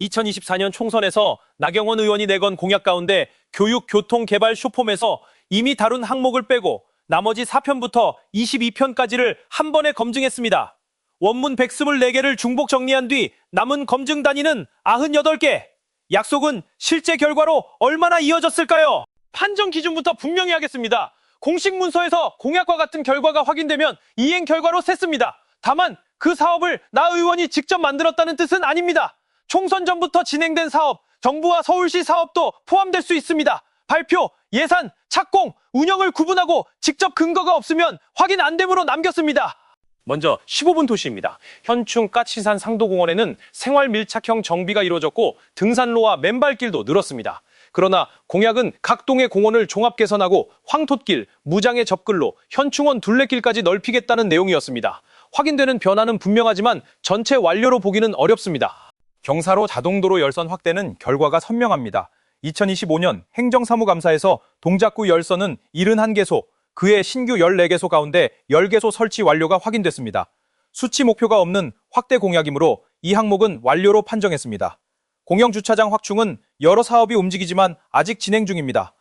2024년 총선에서 나경원 의원이 내건 공약 가운데 교육, 교통, 개발, 쇼폼에서 이미 다룬 항목을 빼고 나머지 4편부터 22편까지를 한 번에 검증했습니다. 원문 124개를 중복 정리한 뒤 남은 검증 단위는 98개. 약속은 실제 결과로 얼마나 이어졌을까요? 판정 기준부터 분명히 하겠습니다. 공식 문서에서 공약과 같은 결과가 확인되면 이행 결과로 셌습니다. 다만 그 사업을 나 의원이 직접 만들었다는 뜻은 아닙니다. 총선 전부터 진행된 사업, 정부와 서울시 사업도 포함될 수 있습니다. 발표, 예산, 착공, 운영을 구분하고 직접 근거가 없으면 확인 안 됨으로 남겼습니다. 먼저 15분 도시입니다. 현충 까치산 상도공원에는 생활 밀착형 정비가 이루어졌고 등산로와 맨발길도 늘었습니다. 그러나 공약은 각 동의 공원을 종합 개선하고 황톳길, 무장애 접근로, 현충원 둘레길까지 넓히겠다는 내용이었습니다. 확인되는 변화는 분명하지만 전체 완료로 보기는 어렵습니다. 경사로 자동도로 열선 확대는 결과가 선명합니다. 2025년 행정사무감사에서 동작구 열선은 71개소, 그의 신규 14개소 가운데 10개소 설치 완료가 확인됐습니다. 수치 목표가 없는 확대 공약이므로 이 항목은 완료로 판정했습니다. 공영주차장 확충은 여러 사업이 움직이지만 아직 진행 중입니다.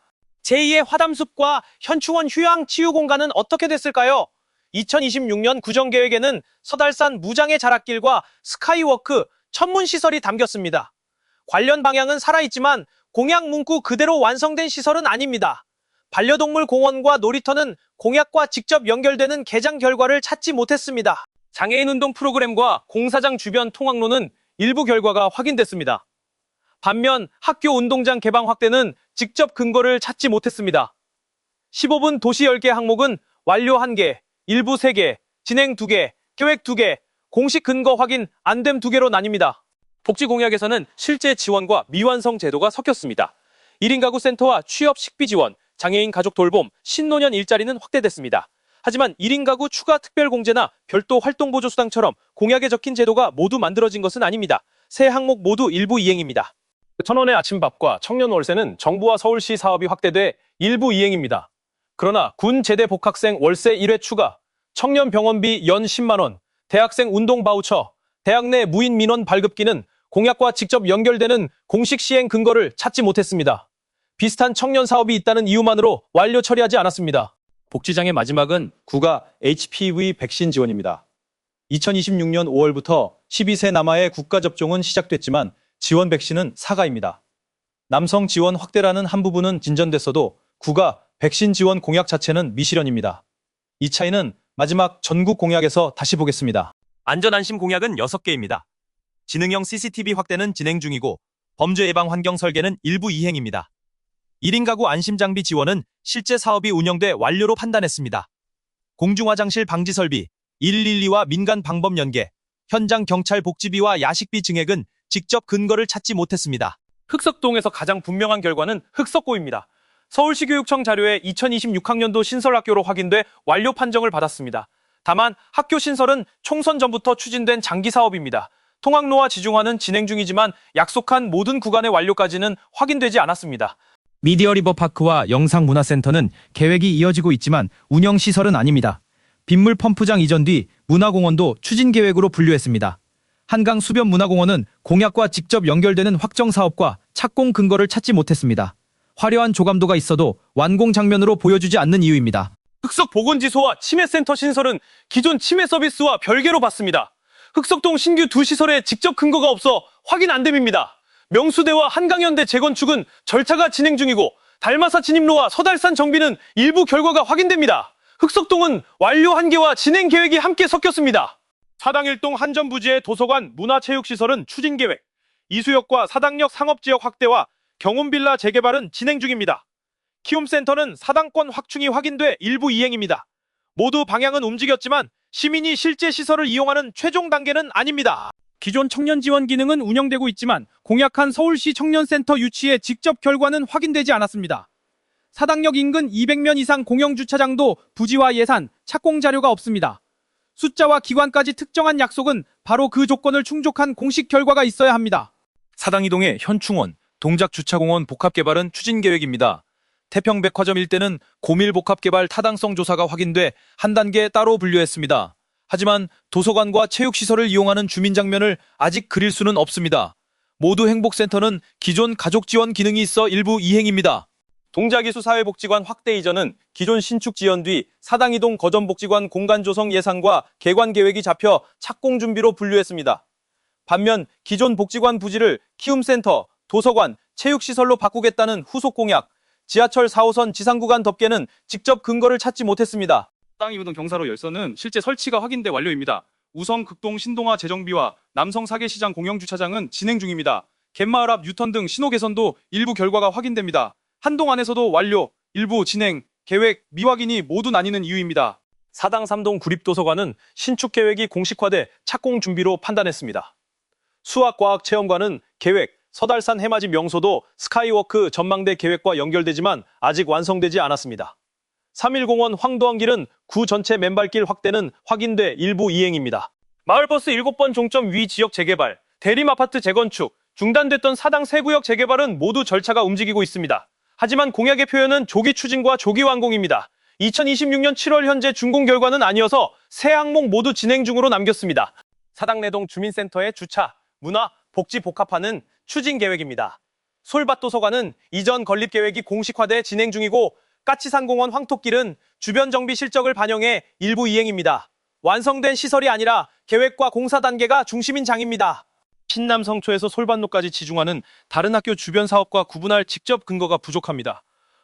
제2의 화담숲과 현충원 휴양 치유 공간은 어떻게 됐을까요? 2026년 구정계획에는 서달산 무장애 자락길과 스카이워크, 천문시설이 담겼습니다. 관련 방향은 살아있지만 공약 문구 그대로 완성된 시설은 아닙니다. 반려동물 공원과 놀이터는 공약과 직접 연결되는 개장 결과를 찾지 못했습니다. 장애인 운동 프로그램과 공사장 주변 통학로는 일부 결과가 확인됐습니다. 반면 학교 운동장 개방 확대는 직접 근거를 찾지 못했습니다. 15분 도시 10개 항목은 완료 1개, 일부 3개, 진행 2개, 계획 2개, 공식 근거 확인 안 됨 2개로 나뉩니다. 복지 공약에서는 실제 지원과 미완성 제도가 섞였습니다. 1인 가구 센터와 취업 식비 지원, 장애인 가족 돌봄, 신노년 일자리는 확대됐습니다. 하지만 1인 가구 추가 특별공제나 별도 활동보조수당처럼 공약에 적힌 제도가 모두 만들어진 것은 아닙니다. 세 항목 모두 일부 이행입니다. 1,000원의 아침밥과 청년 월세는 정부와 서울시 사업이 확대돼 일부 이행입니다. 그러나 군 제대 복학생 월세 1회 추가, 청년 병원비 연 10만 원, 대학생 운동 바우처, 대학 내 무인 민원 발급기는 공약과 직접 연결되는 공식 시행 근거를 찾지 못했습니다. 비슷한 청년 사업이 있다는 이유만으로 완료 처리하지 않았습니다. 복지장의 마지막은 구가 HPV 백신 지원입니다. 2026년 5월부터 12세 남아의 국가접종은 시작됐지만 지원 백신은 사가입니다. 남성 지원 확대라는 한 부분은 진전됐어도 구가 백신 지원 공약 자체는 미실현입니다. 이 차이는 마지막 전국 공약에서 다시 보겠습니다. 안전안심 공약은 6개입니다. 지능형 CCTV 확대는 진행 중이고 범죄 예방 환경 설계는 일부 이행입니다. 1인 가구 안심장비 지원은 실제 사업이 운영돼 완료로 판단했습니다. 공중화장실 방지 설비, 112와 민간 방범 연계, 현장 경찰 복지비와 야식비 증액은 직접 근거를 찾지 못했습니다. 흑석동에서 가장 분명한 결과는 흑석고입니다. 서울시 교육청 자료에 2026학년도 신설학교로 확인돼 완료 판정을 받았습니다. 다만 학교 신설은 총선 전부터 추진된 장기 사업입니다. 통학로와 지중화는 진행 중이지만 약속한 모든 구간의 완료까지는 확인되지 않았습니다. 미디어 리버파크와 영상문화센터는 계획이 이어지고 있지만 운영시설은 아닙니다. 빗물 펌프장 이전 뒤 문화공원도 추진 계획으로 분류했습니다. 한강 수변 문화공원은 공약과 직접 연결되는 확정 사업과 착공 근거를 찾지 못했습니다. 화려한 조감도가 있어도 완공 장면으로 보여주지 않는 이유입니다. 흑석보건지소와 치매센터 신설은 기존 치매 서비스와 별개로 받습니다. 흑석동 신규 두 시설에 직접 근거가 없어 확인 안 됨입니다. 명수대와 한강현대 재건축은 절차가 진행 중이고 달마사 진입로와 서달산 정비는 일부 결과가 확인됩니다. 흑석동은 완료 한계와 진행 계획이 함께 섞였습니다. 사당일동 한전부지의 도서관 문화체육시설은 추진 계획, 이수역과 사당역 상업지역 확대와 경운빌라 재개발은 진행 중입니다. 키움센터는 사당권 확충이 확인돼 일부 이행입니다. 모두 방향은 움직였지만 시민이 실제 시설을 이용하는 최종 단계는 아닙니다. 기존 청년 지원 기능은 운영되고 있지만 공약한 서울시 청년센터 유치의 직접 결과는 확인되지 않았습니다. 사당역 인근 200면 이상 공영주차장도 부지와 예산, 착공 자료가 없습니다. 숫자와 기관까지 특정한 약속은 바로 그 조건을 충족한 공식 결과가 있어야 합니다. 사당이동의 현충원, 동작주차공원 복합개발은 추진 계획입니다. 태평백화점 일대는 고밀복합개발 타당성 조사가 확인돼 한 단계 따로 분류했습니다. 하지만 도서관과 체육시설을 이용하는 주민 장면을 아직 그릴 수는 없습니다. 모두 행복센터는 기존 가족 지원 기능이 있어 일부 이행입니다. 동작이수 사회복지관 확대 이전은 기존 신축 지연 뒤 사당 이동 거점복지관 공간 조성 예산과 개관 계획이 잡혀 착공 준비로 분류했습니다. 반면 기존 복지관 부지를 키움센터, 도서관, 체육시설로 바꾸겠다는 후속 공약, 지하철 4호선 지상구간 덮개는 직접 근거를 찾지 못했습니다. 사당 이동 경사로 열선은 실제 설치가 확인돼 완료입니다. 우성 극동 신동화 재정비와 남성 사계시장 공영주차장은 진행 중입니다. 갯마을 앞 유턴 등 신호 개선도 일부 결과가 확인됩니다. 한동안에서도 완료, 일부 진행, 계획, 미확인이 모두 나뉘는 이유입니다. 사당 3동 구립도서관은 신축 계획이 공식화돼 착공 준비로 판단했습니다. 수학과학체험관은 계획, 서달산 해맞이 명소도 스카이워크 전망대 계획과 연결되지만 아직 완성되지 않았습니다. 3.1공원 황도항길은 구 전체 맨발길 확대는 확인돼 일부 이행입니다. 마을버스 7번 종점 위 지역 재개발, 대림아파트 재건축, 중단됐던 사당 세구역 재개발은 모두 절차가 움직이고 있습니다. 하지만 공약의 표현은 조기 추진과 조기 완공입니다. 2026년 7월 현재 준공 결과는 아니어서 세 항목 모두 진행 중으로 남겼습니다. 사당 내동 주민센터의 주차, 문화, 복지 복합화는 추진 계획입니다. 솔밭도서관은 이전 건립 계획이 공식화돼 진행 중이고 까치산공원 황토길은 주변 정비 실적을 반영해 일부 이행입니다. 완성된 시설이 아니라 계획과 공사 단계가 중심인 장입니다. 신남성초에서 솔밭로까지 지중화는 다른 학교 주변 사업과 구분할 직접 근거가 부족합니다.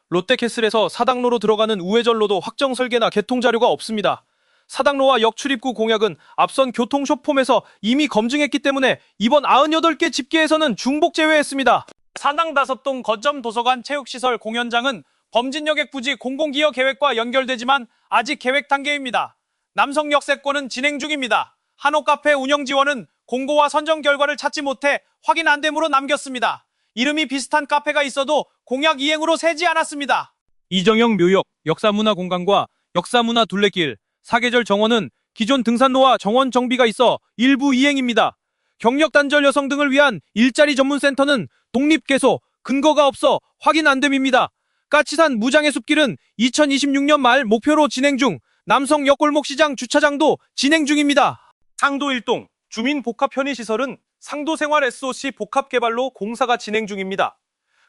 롯데캐슬에서 사당로로 들어가는 우회전로도 확정 설계나 개통 자료가 없습니다. 사당로와 역 출입구 공약은 앞선 교통쇼폼에서 이미 검증했기 때문에 이번 98개 집계에서는 중복 제외했습니다. 사당 5동 거점 도서관 체육시설 공연장은 범진여객 부지 공공기여 계획과 연결되지만 아직 계획 단계입니다. 남성 역세권은 진행 중입니다. 한옥카페 운영 지원은 공고와 선정 결과를 찾지 못해 확인 안 됨으로 남겼습니다. 이름이 비슷한 카페가 있어도 공약 이행으로 세지 않았습니다. 이정형 묘역, 역사문화공간과 역사문화 둘레길, 사계절 정원은 기존 등산로와 정원 정비가 있어 일부 이행입니다. 경력 단절 여성 등을 위한 일자리 전문센터는 독립개소, 근거가 없어 확인 안 됨입니다. 까치산 무장의 숲길은 2026년 말 목표로 진행 중, 남성 역골목시장 주차장도 진행 중입니다. 상도 1동 주민복합 편의시설은 상도생활 SOC 복합개발로 공사가 진행 중입니다.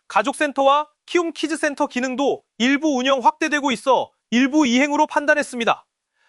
가족센터와 키움키즈센터 기능도 일부 운영 확대되고 있어 일부 이행으로 판단했습니다.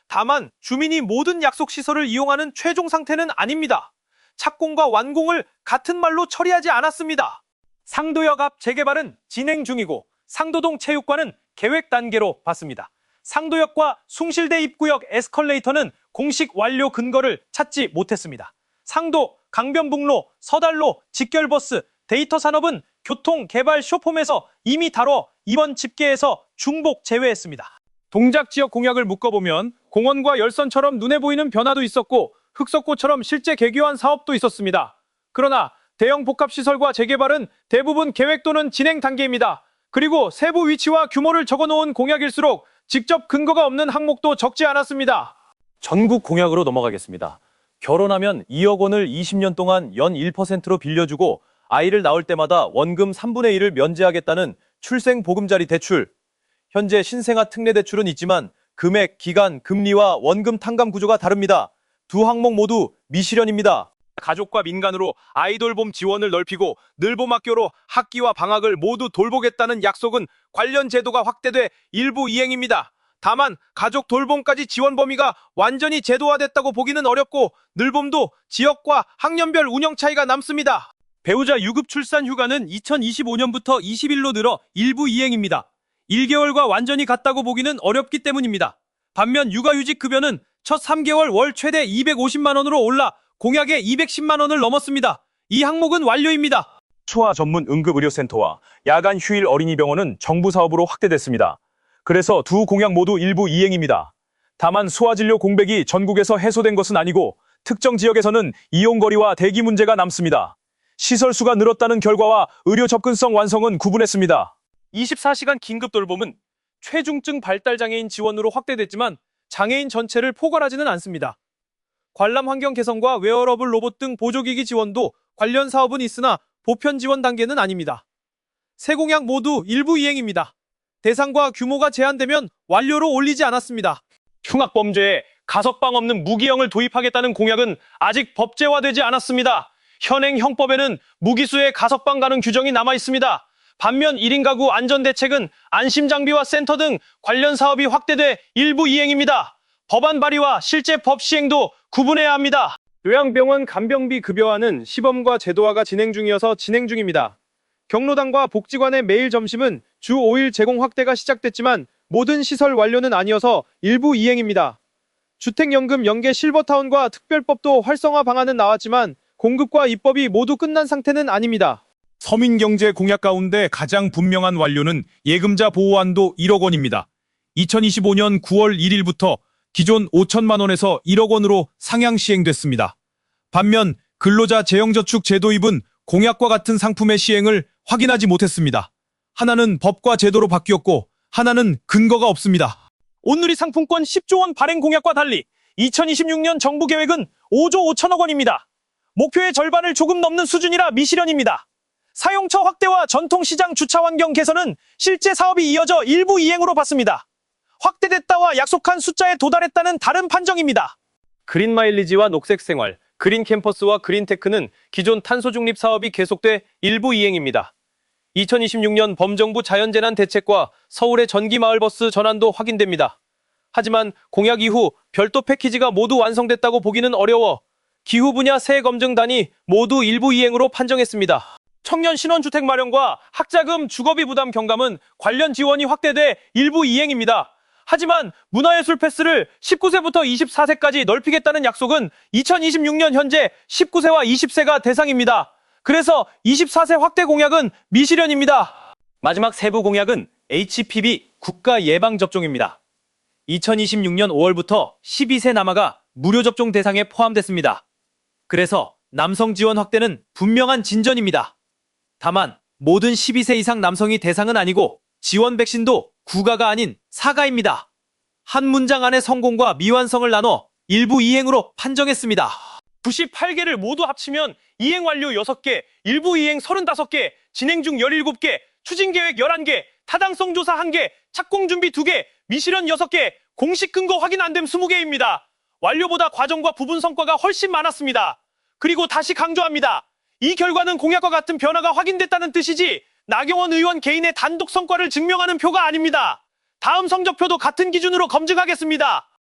다만 주민이 모든 약속시설을 이용하는 최종 상태는 아닙니다. 착공과 완공을 같은 말로 처리하지 않았습니다. 상도역 앞 재개발은 진행 중이고 상도동 체육관은 계획 단계로 봤습니다. 상도역과 숭실대 입구역 에스컬레이터는 공식 완료 근거를 찾지 못했습니다. 상도, 강변북로, 서달로, 직결버스, 데이터 산업은 교통, 개발, 쇼폼에서 이미 다뤄 이번 집계에서 중복 제외했습니다. 동작 지역 공약을 묶어보면 공원과 열선처럼 눈에 보이는 변화도 있었고 흑석고처럼 실제 개교한 사업도 있었습니다. 그러나 대형 복합시설과 재개발은 대부분 계획 또는 진행 단계입니다. 그리고 세부 위치와 규모를 적어놓은 공약일수록 직접 근거가 없는 항목도 적지 않았습니다. 전국 공약으로 넘어가겠습니다. 결혼하면 2억 원을 20년 동안 연 1%로 빌려주고 아이를 낳을 때마다 원금 3분의 1을 면제하겠다는 출생보금자리 대출. 현재 신생아 특례대출은 있지만 금액, 기간, 금리와 원금 탕감 구조가 다릅니다. 두 항목 모두 미실현입니다. 가족과 민간으로 아이돌봄 지원을 넓히고 늘봄학교로 학기와 방학을 모두 돌보겠다는 약속은 관련 제도가 확대돼 일부 이행입니다. 다만 가족 돌봄까지 지원 범위가 완전히 제도화됐다고 보기는 어렵고 늘봄도 지역과 학년별 운영 차이가 남습니다. 배우자 유급 출산 휴가는 2025년부터 20일로 늘어 일부 이행입니다. 1개월과 완전히 같다고 보기는 어렵기 때문입니다. 반면 육아휴직 급여는 첫 3개월 월 최대 250만 원으로 올라 공약의 210만 원을 넘었습니다. 이 항목은 완료입니다. 소아 전문 응급의료센터와 야간 휴일 어린이병원은 정부 사업으로 확대됐습니다. 그래서 두 공약 모두 일부 이행입니다. 다만 소아진료 공백이 전국에서 해소된 것은 아니고 특정 지역에서는 이용거리와 대기 문제가 남습니다. 시설 수가 늘었다는 결과와 의료 접근성 완성은 구분했습니다. 24시간 긴급 돌봄은 최중증 발달장애인 지원으로 확대됐지만 장애인 전체를 포괄하지는 않습니다. 관람 환경 개선과 웨어러블 로봇 등 보조기기 지원도 관련 사업은 있으나 보편 지원 단계는 아닙니다. 세 공약 모두 일부 이행입니다. 대상과 규모가 제한되면 완료로 올리지 않았습니다. 흉악범죄에 가석방 없는 무기형을 도입하겠다는 공약은 아직 법제화되지 않았습니다. 현행 형법에는 무기수의 가석방 가능 규정이 남아 있습니다. 반면 1인 가구 안전대책은 안심장비와 센터 등 관련 사업이 확대돼 일부 이행입니다. 법안 발의와 실제 법 시행도 구분해야 합니다. 요양병원 간병비 급여화는 시범과 제도화가 진행 중이어서 진행 중입니다. 경로당과 복지관의 매일 점심은 주 5일 제공 확대가 시작됐지만 모든 시설 완료는 아니어서 일부 이행입니다. 주택연금 연계 실버타운과 특별법도 활성화 방안은 나왔지만 공급과 입법이 모두 끝난 상태는 아닙니다. 서민경제 공약 가운데 가장 분명한 완료는 예금자 보호안도 1억 원입니다. 2025년 9월 1일부터 기존 5천만 원에서 1억 원으로 상향 시행됐습니다. 반면 근로자 재형저축 제도 입은 공약과 같은 상품의 시행을 확인하지 못했습니다. 하나는 법과 제도로 바뀌었고 하나는 근거가 없습니다. 온누리 상품권 10조 원 발행 공약과 달리 2026년 정부 계획은 5조 5천억 원입니다. 목표의 절반을 조금 넘는 수준이라 미실현입니다. 사용처 확대와 전통시장 주차 환경 개선은 실제 사업이 이어져 일부 이행으로 봤습니다. 확대됐다와 약속한 숫자에 도달했다는 다른 판정입니다. 그린 마일리지와 녹색 생활, 그린 캠퍼스와 그린테크는 기존 탄소 중립 사업이 계속돼 일부 이행입니다. 2026년 범정부 자연재난 대책과 서울의 전기마을버스 전환도 확인됩니다. 하지만 공약 이후 별도 패키지가 모두 완성됐다고 보기는 어려워 기후 분야 세 검증단이 모두 일부 이행으로 판정했습니다. 청년 신원주택 마련과 학자금 주거비 부담 경감은 관련 지원이 확대돼 일부 이행입니다. 하지만 문화예술 패스를 19세부터 24세까지 넓히겠다는 약속은 2026년 현재 19세와 20세가 대상입니다. 그래서 24세 확대 공약은 미실현입니다. 마지막 세부 공약은 HPV 국가 예방 접종입니다. 2026년 5월부터 12세 남아가 무료 접종 대상에 포함됐습니다. 그래서 남성 지원 확대는 분명한 진전입니다. 다만 모든 12세 이상 남성이 대상은 아니고 지원 백신도 구가가 아닌 사가입니다. 한 문장 안에 성공과 미완성을 나눠 일부 이행으로 판정했습니다. 98개를 모두 합치면 이행 완료 6개, 일부 이행 35개, 진행 중 17개, 추진 계획 11개, 타당성 조사 1개, 착공 준비 2개, 미실현 6개, 공식 근거 확인 안 됨 20개입니다. 완료보다 과정과 부분 성과가 훨씬 많았습니다. 그리고 다시 강조합니다. 이 결과는 공약과 같은 변화가 확인됐다는 뜻이지 나경원 의원 개인의 단독 성과를 증명하는 표가 아닙니다. 다음 성적표도 같은 기준으로 검증하겠습니다.